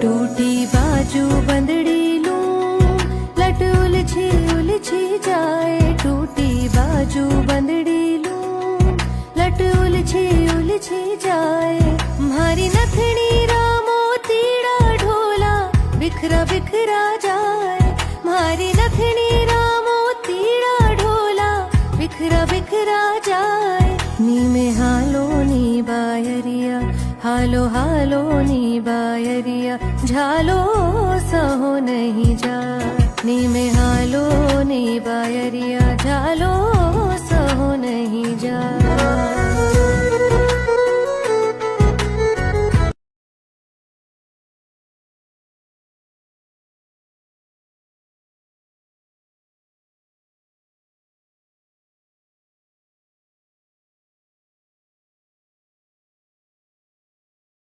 टूटी बाजू बंदड़ी लूं, लट उलझी जाए। टूटी बाजू बंदड़ी लूं, लट उलझी जाए। म्हारी नथनी रामो तीड़ा ढोला, बिखरा बिखरा जाए। म्हारी नथनी रामो तीड़ा ढोला, बिखरा बिखरा जाए। नी में हालो नी बायरिया, हालो हालो नी बायरिया, झालो सहो नहीं जाए। नी में हालो नी बायरिया, झालो सहो नहीं जाए।